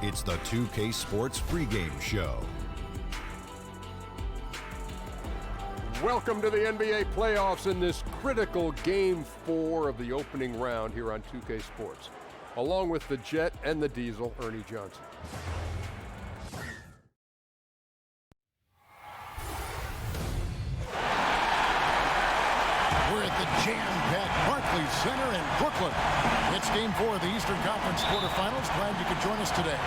It's the 2K Sports pregame show. Welcome to the NBA playoffs in this critical Game 4 of the opening round here on 2K Sports. Along with the Jet and the Diesel, Ernie Johnson. We're at the jam-packed Barclays Center in Brooklyn. It's Game 4 of the Eastern Conference quarterfinals. Glad you could join us today.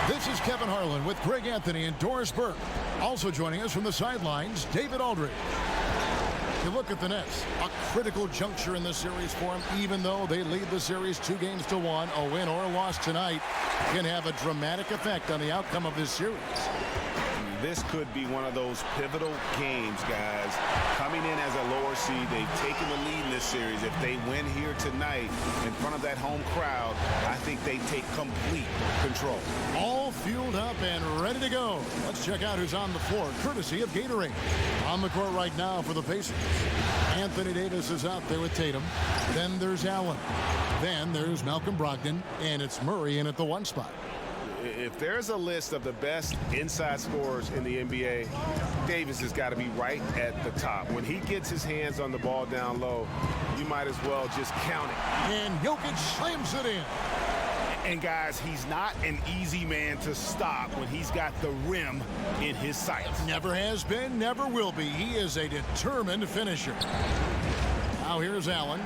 This is Kevin Harlan with Greg Anthony and Doris Burke. Also joining us from the sidelines, David Aldridge. You look at the Nets, a critical juncture in the series for them, even though they lead the series 2-1. A win or a loss tonight can have a dramatic effect on the outcome of this series. This could be one of those pivotal games, guys. Coming in as a lower seed, they've taken the lead in this series. If they win here tonight in front of that home crowd, I think they take complete control. All fueled up and ready to go. Let's check out who's on the floor, courtesy of Gatorade. On the court right now for the Pacers. Anthony Davis is out there with Tatum. Then there's Allen. Then there's Malcolm Brogdon, and it's Murray in at the 1 spot. If there's a list of the best inside scorers in the NBA, Davis has got to be right at the top. When he gets his hands on the ball down low, you might as well just count it. And Jokic slams it in. And guys, he's not an easy man to stop when he's got the rim in his sights. Never has been, never will be. He is a determined finisher. Now here's Allen.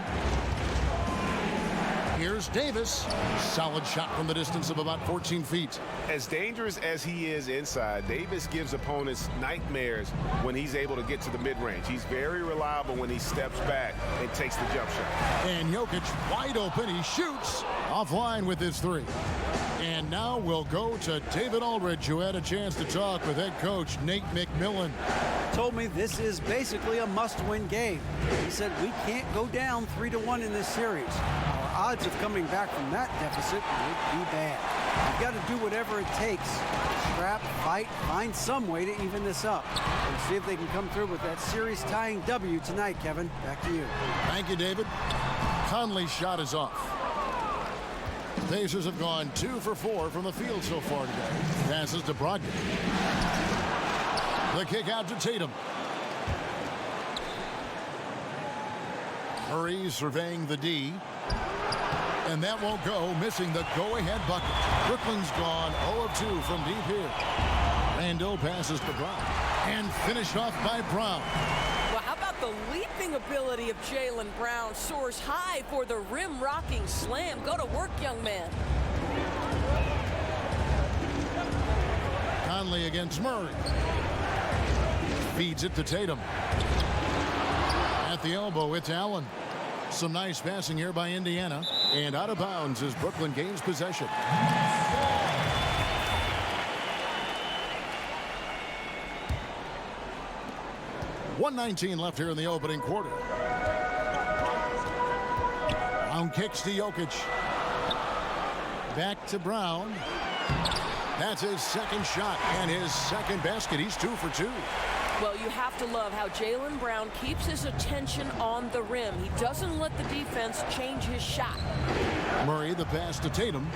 Here's Davis. Solid shot from the distance of about 14 feet. As dangerous as he is inside, Davis gives opponents nightmares when he's able to get to the mid-range. He's very reliable when he steps back and takes the jump shot. And Jokic wide open. He shoots offline with his 3. And now we'll go to David Aldridge, who had a chance to talk with head coach Nate McMillan. Told me this is basically a must-win game. He said we can't go down 3-1 in this series. Our odds of coming back from that deficit would be bad. You've got to do whatever it takes. Scrap, fight, find some way to even this up. And see if they can come through with that series-tying W tonight, Kevin. Back to you. Thank you, David. Conley's shot is off. Pacers have gone 2 for 4 from the field so far today. Passes to Brogdon. The kick out to Tatum. Murray surveying the D. And that won't go, missing the go-ahead bucket. Brooklyn's gone 0 of 2 from deep here. Randall passes to Brown. And finished off by Brown. Well, how about the leaping ability of Jaylen Brown? Soars high for the rim-rocking slam. Go to work, young man. Conley against Murray. Feeds it to Tatum. At the elbow, it's Allen. Some nice passing here by Indiana. And out of bounds as Brooklyn gains possession. .119 left here in the opening quarter. Brown kicks to Jokic. Back to Brown. That's his second shot and his second basket. He's 2 for 2. Well, you have to love how Jaylen Brown keeps his attention on the rim. He doesn't let the defense change his shot. Murray, the pass to Tatum.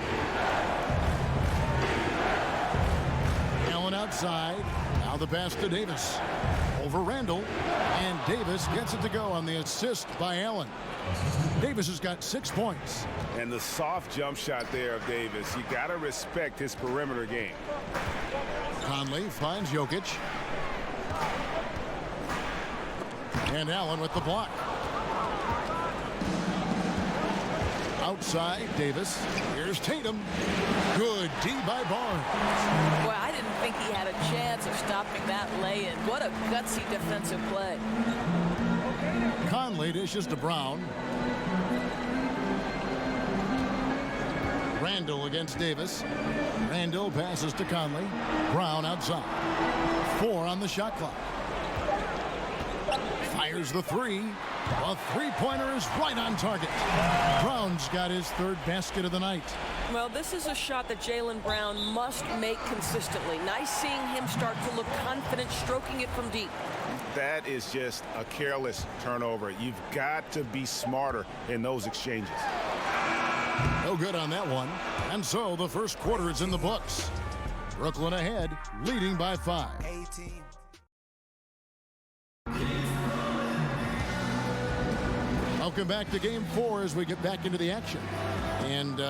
Allen outside. Now the pass to Davis. Over Randall. And Davis gets it to go on the assist by Allen. Davis has got 6 points. And the soft jump shot there of Davis. You got to respect his perimeter game. Conley finds Jokic. And Allen with the block. Outside, Davis. Here's Tatum. Good D by Barnes. Boy, I didn't think he had a chance of stopping that lay-in. What a gutsy defensive play. Conley dishes to Brown. Randall against Davis. Randall passes to Conley. Brown outside. 4 on the shot clock. Fires the 3. A three-pointer is right on target. Brown's got his 3rd basket of the night. Well, this is a shot that Jaylen Brown must make consistently. Nice seeing him start to look confident, stroking it from deep. That is just a careless turnover. You've got to be smarter in those exchanges. No good on that one. And so the first quarter is in the books. Brooklyn ahead, leading by 5. Welcome back to Game 4 as we get back into the action. And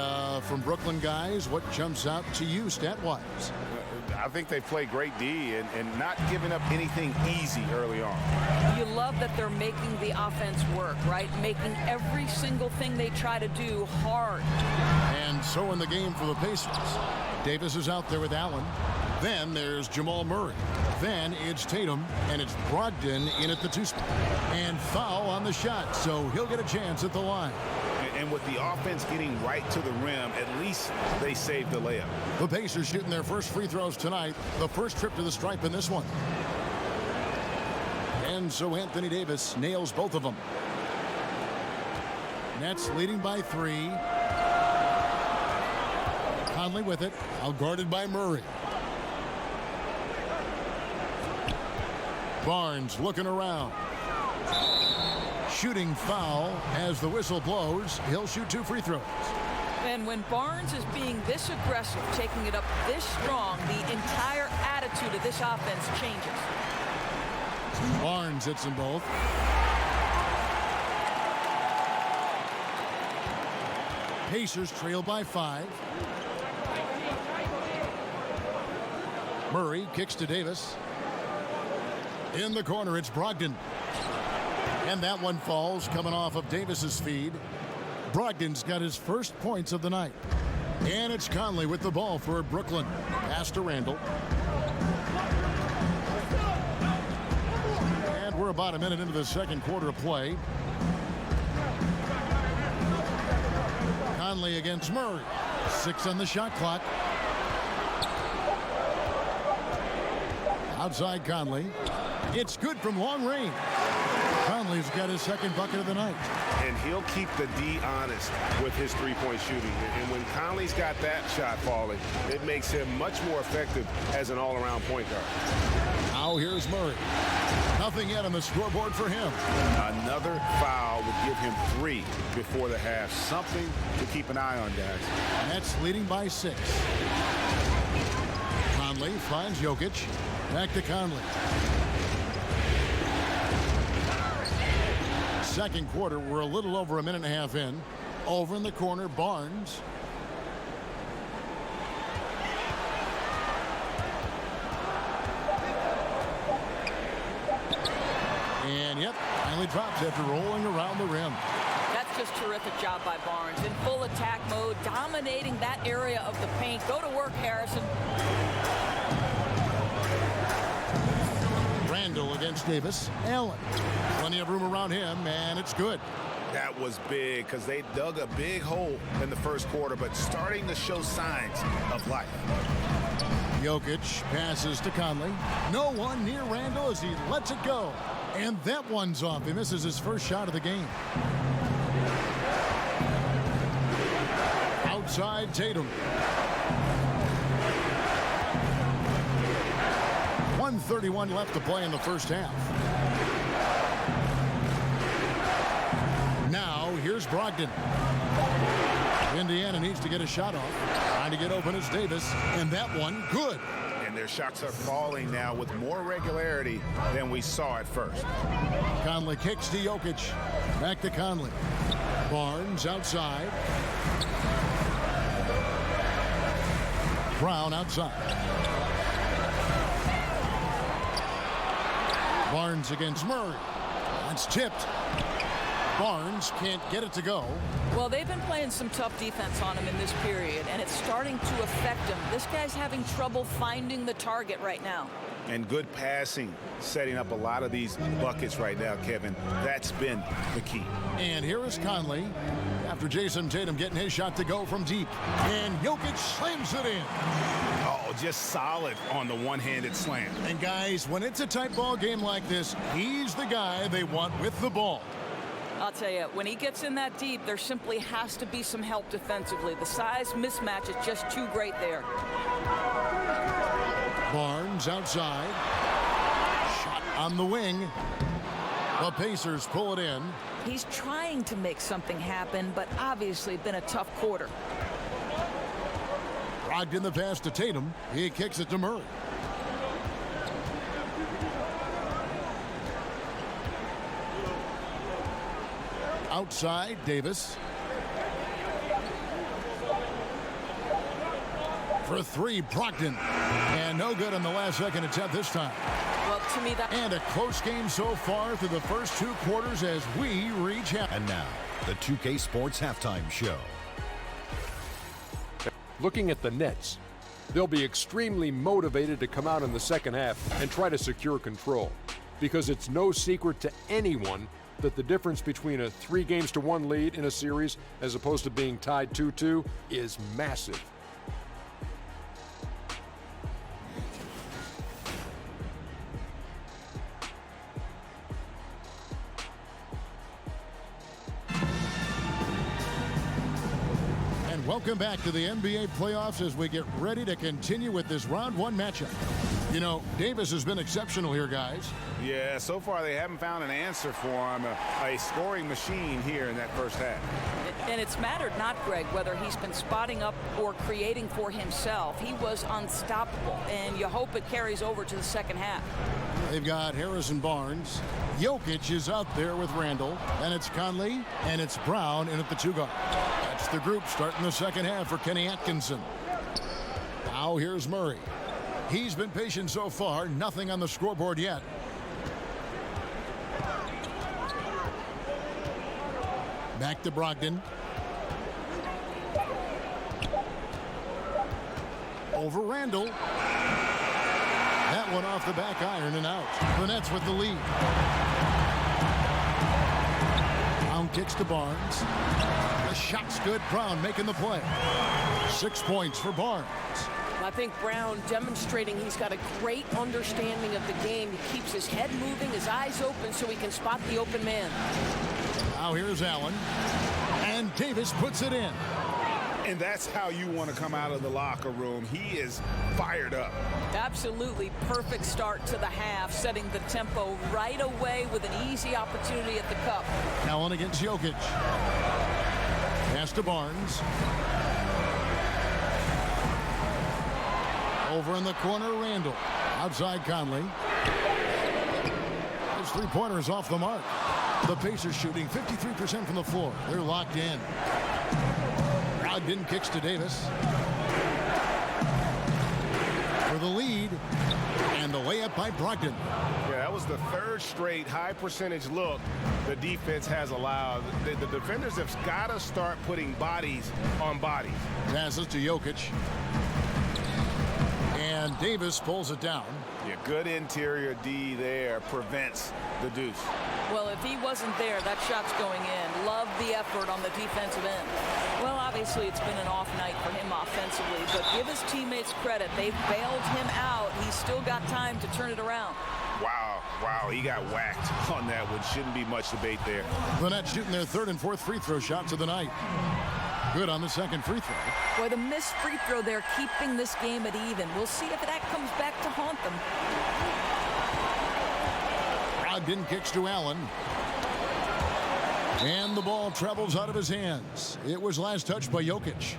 from Brooklyn guys, what jumps out to you stat-wise? I think they play great D and not giving up anything easy early on. You love that they're making the offense work, right? Making every single thing they try to do hard. And so in the game for the Pacers, Davis is out there with Allen. Then there's Jamal Murray. Then it's Tatum, and it's Brogdon in at the 2 spot. And foul on the shot, so he'll get a chance at the line. And with the offense getting right to the rim, at least they saved the layup. The Pacers shooting their first free throws tonight. The first trip to the stripe in this one. And so Anthony Davis nails both of them. Nets leading by 3. Conley with it, outguarded by Murray. Barnes looking around. Shooting foul as the whistle blows. He'll shoot 2 free throws. And when Barnes is being this aggressive, taking it up this strong, the entire attitude of this offense changes. Barnes hits them both. Pacers trail by 5. Murray kicks to Davis. In the corner, it's Brogdon. And that one falls coming off of Davis's feed. Brogdon's got his first points of the night. And it's Conley with the ball for Brooklyn. Pass to Randall. And we're about a minute into the second quarter of play. Conley against Murray. 6 on the shot clock. Outside Conley. It's good from long range. Conley's got his second bucket of the night. And he'll keep the D honest with his three-point shooting. And when Conley's got that shot falling, it makes him much more effective as an all-around point guard. Now here's Murray. Nothing yet on the scoreboard for him. Another foul would give him 3 before the half. Something to keep an eye on, guys. Nets leading by 6. Conley finds Jokic. Back to Conley. Second quarter, we're a little over a minute and a half in. Over in the corner, Barnes. And yep, finally drops after rolling around the rim. That's just terrific job by Barnes. In full attack mode, dominating that area of the paint. Go to work, Harrison. Randall against Davis. Allen. Plenty of room around him, and it's good. That was big because they dug a big hole in the first quarter, but starting to show signs of life. Jokic passes to Conley. No one near Randall as he lets it go. And that one's off. He misses his first shot of the game. Outside Tatum. 1:31 left to play in the first half. Now here's Brogdon. Indiana needs to get a shot off. Trying to get open is Davis. And that one, good. And their shots are falling now with more regularity than we saw at first. Conley kicks to Jokic. Back to Conley. Barnes outside. Brown outside. Barnes against Murray. That's tipped. Barnes can't get it to go. Well, they've been playing some tough defense on him in this period, and it's starting to affect him. This guy's having trouble finding the target right now. And good passing, setting up a lot of these buckets right now, Kevin. That's been the key. And here is Conley after Jason Tatum getting his shot to go from deep. And Jokic slams it in. Oh, just solid on the one-handed slam. And guys, when it's a tight ball game like this, he's the guy they want with the ball. I'll tell you, when he gets in that deep, there simply has to be some help defensively. The size mismatch is just too great there. Barnes outside. Shot on the wing. The Pacers pull it in. He's trying to make something happen, but obviously been a tough quarter. Brogdon the pass to Tatum. He kicks it to Murray. Outside, Davis. For three, Brogdon. And no good on the last second attempt this time. Well, to me, that... And a close game so far through the first two quarters as we reach half. And now, the 2K Sports Halftime Show. Looking at the Nets, they'll be extremely motivated to come out in the second half and try to secure control, because it's no secret to anyone that the difference between a 3-1 lead in a series as opposed to being tied 2-2 is massive. Welcome back to the NBA playoffs as we get ready to continue with this round one matchup. You know, Davis has been exceptional here, guys. Yeah, so far they haven't found an answer for him, a scoring machine here in that first half. And it's mattered not, Greg, whether he's been spotting up or creating for himself. He was unstoppable, and you hope it carries over to the second half. They've got Harrison Barnes. Jokic is out there with Randall, and it's Conley, and it's Brown in at the 2 guard. That's the group starting the second half for Kenny Atkinson. Now here's Murray. He's been patient so far, nothing on the scoreboard yet. Back to Brogdon. Over Randall. That one off the back iron and out. The Nets with the lead. Brown kicks to Barnes. The shot's good. Brown making the play. 6 points for Barnes. I think Brown demonstrating he's got a great understanding of the game. He keeps his head moving, his eyes open so he can spot the open man. Now here's Allen. And Davis puts it in. And that's how you want to come out of the locker room. He is fired up. Absolutely perfect start to the half, setting the tempo right away with an easy opportunity at the cup. Allen against Jokic. Pass to Barnes. Over in the corner, Randall. Outside Conley. His three-pointer is off the mark. The Pacers shooting 53% from the floor. They're locked in. Brogdon kicks to Davis. For the lead. And the layup by Brogdon. Yeah, that was the third straight high percentage look the defense has allowed. The defenders have got to start putting bodies on bodies. Passes to Jokic. And Davis pulls it down. Yeah, good interior D there prevents the deuce. Well, if he wasn't there, that shot's going in. Love the effort on the defensive end. Well, obviously, it's been an off night for him offensively, but give his teammates credit. They've bailed him out. He's still got time to turn it around. Wow, he got whacked on that one. Shouldn't be much debate there. The Nets shooting their third and fourth free throw shots of the night. Good on the second free throw. Boy, the missed free throw there, keeping this game at even. We'll see if that comes back to haunt them. Brogdon kicks to Allen. And the ball travels out of his hands. It was last touched by Jokic.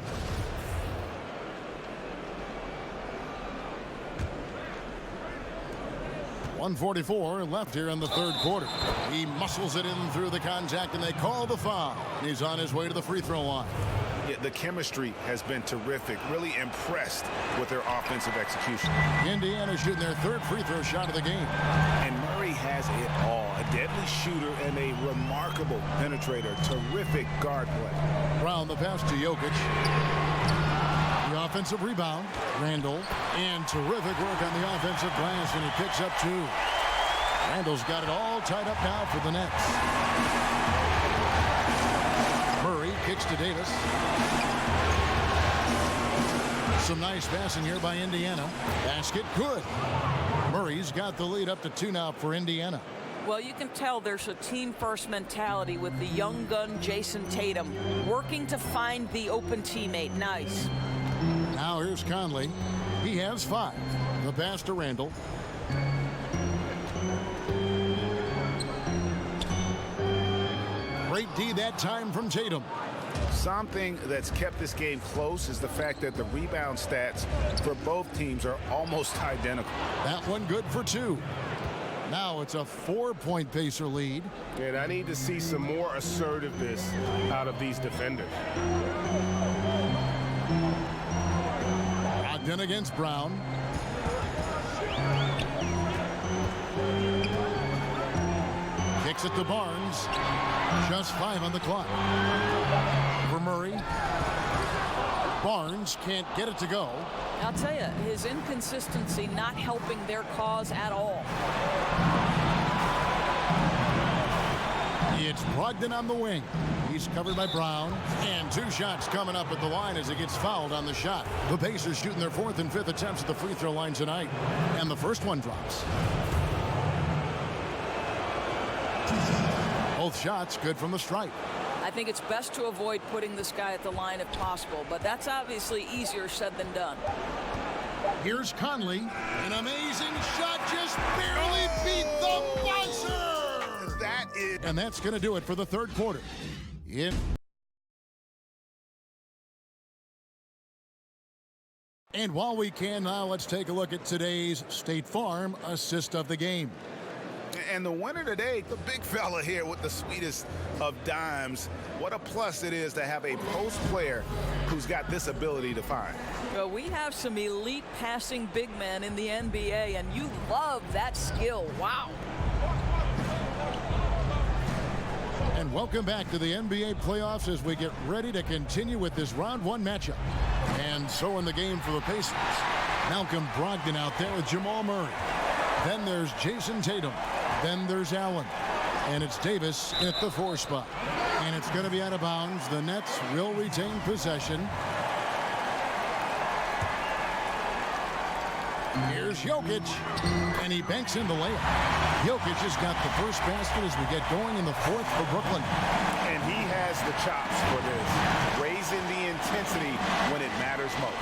.144 left here in the third quarter. He muscles it in through the contact, and they call the foul. He's on his way to the free throw line. Yeah, the chemistry has been terrific. Really impressed with their offensive execution. Indiana shooting their third free throw shot of the game. And Murray has it all. A deadly shooter and a remarkable penetrator. Terrific guard play. Brown the pass to Jokic. The offensive rebound. Randall. And terrific work on the offensive glass, and he picks up 2. Randall's got it all tied up now for the Nets. Murray kicks to Davis. Some nice passing here by Indiana. Basket good. Murray's got the lead up to 2 now for Indiana. Well, you can tell there's a team-first mentality with the young gun Jason Tatum working to find the open teammate. Nice. Now here's Conley. He has 5. The pass to Randall. Great D that time from Tatum. Something that's kept this game close is the fact that the rebound stats for both teams are almost identical. That one good for 2. Now it's a 4-point Pacer lead. And I need to see some more assertiveness out of these defenders. Ogden against Brown. Kicks it to Barnes. Just 5 on the clock. For Murray. Barnes can't get it to go. I'll tell you, his inconsistency not helping their cause at all. It's Brogdon on the wing. He's covered by Brown. And 2 shots coming up at the line as he gets fouled on the shot. The Pacers shooting their 4th and 5th attempts at the free throw line tonight. And the first one drops. Both shots good from the stripe. I think it's best to avoid putting this guy at the line if possible, but that's obviously easier said than done. Here's Conley. An amazing shot, just barely beat the buzzer. That is... And that's going to do it for the third quarter. And while we can now, let's take a look at today's State Farm assist of the game. And the winner today, the big fella here with the sweetest of dimes. What a plus it is to have a post player who's got this ability to find. Well, we have some elite passing big men in the NBA, and you love that skill. Wow. And welcome back to the NBA playoffs as we get ready to continue with this round 1 matchup. And so in the game for the Pacers, Malcolm Brogdon out there with Jamal Murray. Then there's Jason Tatum. Then there's Allen. And it's Davis at the 4 spot. And it's going to be out of bounds. The Nets will retain possession. Here's Jokic. And he banks in the layup. Jokic has got the first basket as we get going in the 4th for Brooklyn. And he has the chops for this. Raising the intensity when it matters most.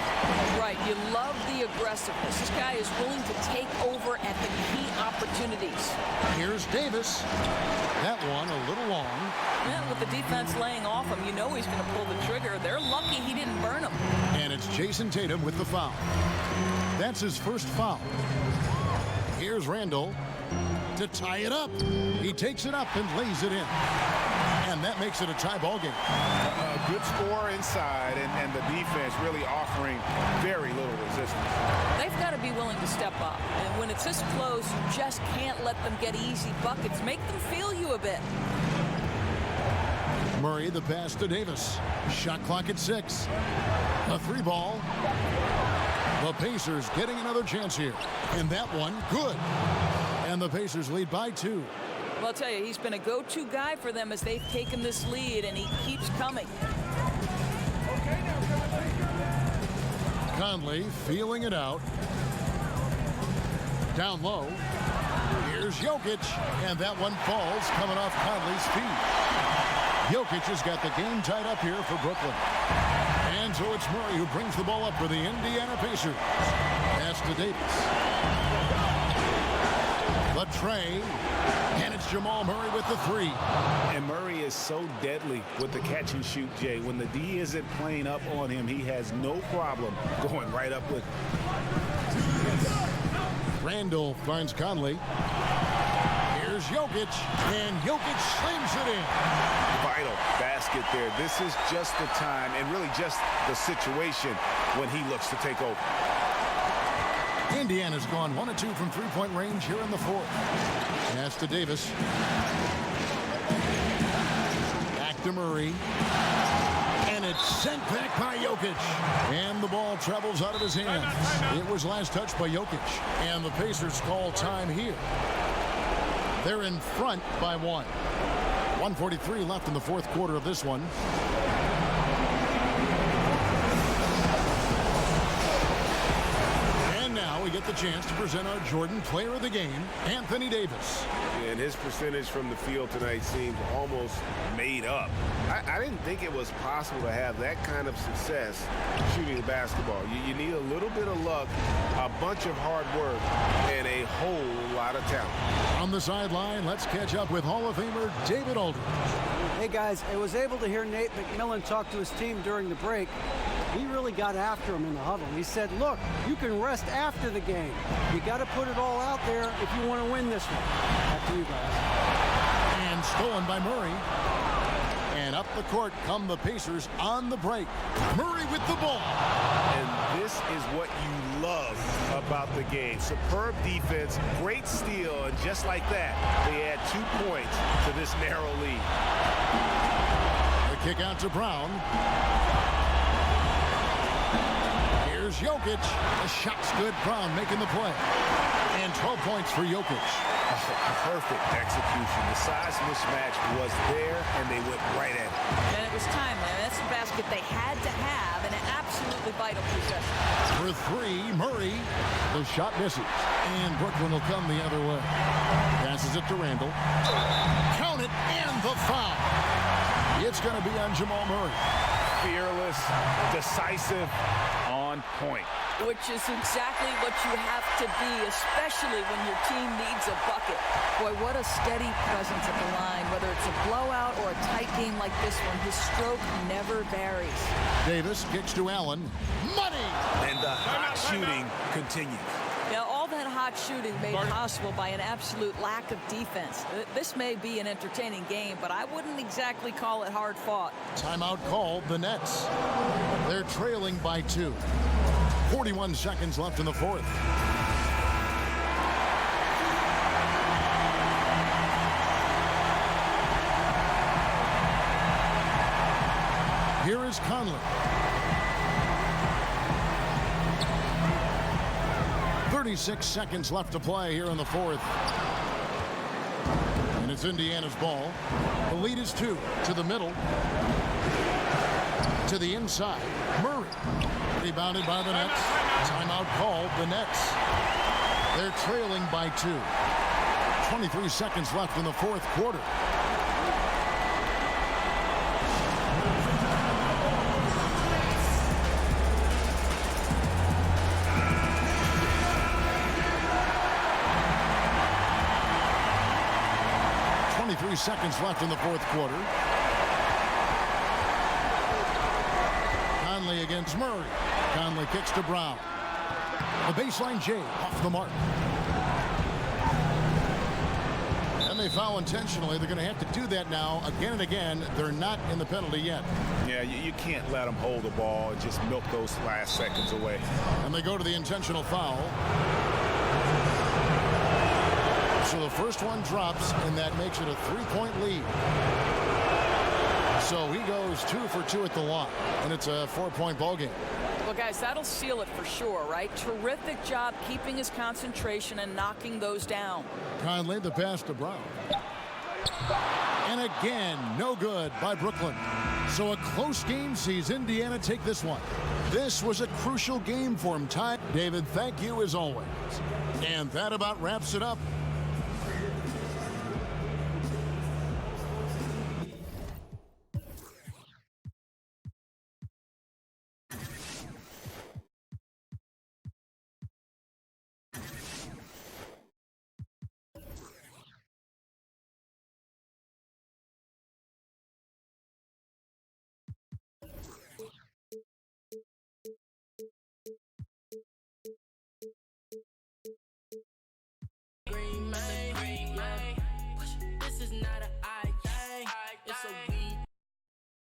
Right, you love the aggressiveness. This guy is willing to take over at the key opportunities. Here's Davis. That one a little long. Yeah, with the defense laying off him, you know he's going to pull the trigger. They're lucky he didn't burn him. And it's Jason Tatum with the foul. That's his first foul. Here's Randall to tie it up. He takes it up and lays it in. And that makes it a tie ball game. A good score inside, and the defense really offering very little resistance. They've got to be willing to step up. And when it's this close, you just can't let them get easy buckets. Make them feel you a bit. Murray, the pass to Davis. Shot clock at 6. A 3 ball. The Pacers getting another chance here. And that one, good. And the Pacers lead by 2. Well, I'll tell you, he's been a go-to guy for them as they've taken this lead, and he keeps coming. Conley feeling it out. Down low. Here's Jokic. And that one falls coming off Conley's feet. Jokic has got the game tied up here for Brooklyn. And so it's Murray who brings the ball up for the Indiana Pacers. Pass to Davis. The tray. And it's Jamal Murray with the 3. And Murray is so deadly with the catch and shoot, Jay. When the D isn't playing up on him, he has no problem going right up with him. Randall finds Conley. Here's Jokic. And Jokic slings it in. Vital basket there. This is just the time and really just the situation when he looks to take over. Indiana's gone 1 of 2 from 3-point range here in the 4th. Pass to Davis. Back to Murray. And it's sent back by Jokic. And the ball travels out of his hands. It was last touched by Jokic. And the Pacers call time here. They're in front by 1. 1:43 left in the 4th quarter of this one. We get the chance to present our Jordan Player of the Game, Anthony Davis. And his percentage from the field tonight seems almost made up. I didn't think it was possible to have that kind of success shooting the basketball. You need a little bit of luck, a bunch of hard work, and a whole lot of talent. On the sideline, let's catch up with Hall of Famer David Aldridge. Hey guys, I was able to hear Nate McMillan talk to his team during the break. He really got after him in the huddle. He said, look, you can rest after the game. You got to put it all out there if you want to win this one. Back to you guys. And stolen by Murray. And up the court come the Pacers on the break. Murray with the ball. And this is what you love about the game. Superb defense, great steal, and just like that, they add 2 points to this narrow lead. The kick out to Brown. Here's Jokic. The shot's good. Brown making the play. And 12 points for Jokic. Perfect execution. The size mismatch was there, and they went right at it. And it was timely. That's the basket they had to have, and an absolutely vital possession. For three, Murray. The shot misses. And Brooklyn will come the other way. Passes it to Randall. Count it, and the foul. It's going to be on Jamal Murray. Fearless, decisive, on point. Which is exactly what you have to be, especially when your team needs a bucket. Boy, what a steady presence at the line. Whether it's a blowout or a tight game like this one, his stroke never varies. Davis kicks to Allen. Money! And the hot shooting continues. Now, all that hot shooting made possible by an absolute lack of defense. This may be an entertaining game, but I wouldn't exactly call it hard fought. Timeout called, the Nets. They're trailing by 2. 41 seconds left in the fourth. Here is Conley. 36 seconds left to play here in the fourth. And it's Indiana's ball. The lead is 2 to the middle. To the inside. Murray. Rebounded by the Nets. Timeout called, the Nets. They're trailing by 2. 23 seconds left in the fourth quarter. Seconds left in the fourth quarter. Conley against Murray. Conley kicks to Brown. The baseline J off the mark. And they foul intentionally. They're going to have to do that now again and again. They're not in the penalty yet. Yeah, you can't let them hold the ball and just milk those last seconds away. And they go to the intentional foul. So the first one drops, and that makes it a 3-point lead. So he goes 2 for 2 at the line, and it's a 4-point ball game. Well, guys, that'll seal it for sure, right? Terrific job keeping his concentration and knocking those down. Conley, the pass to Brown. And again, no good by Brooklyn. So a close game sees Indiana take this one. This was a crucial game for him. David, thank you as always. And that about wraps it up.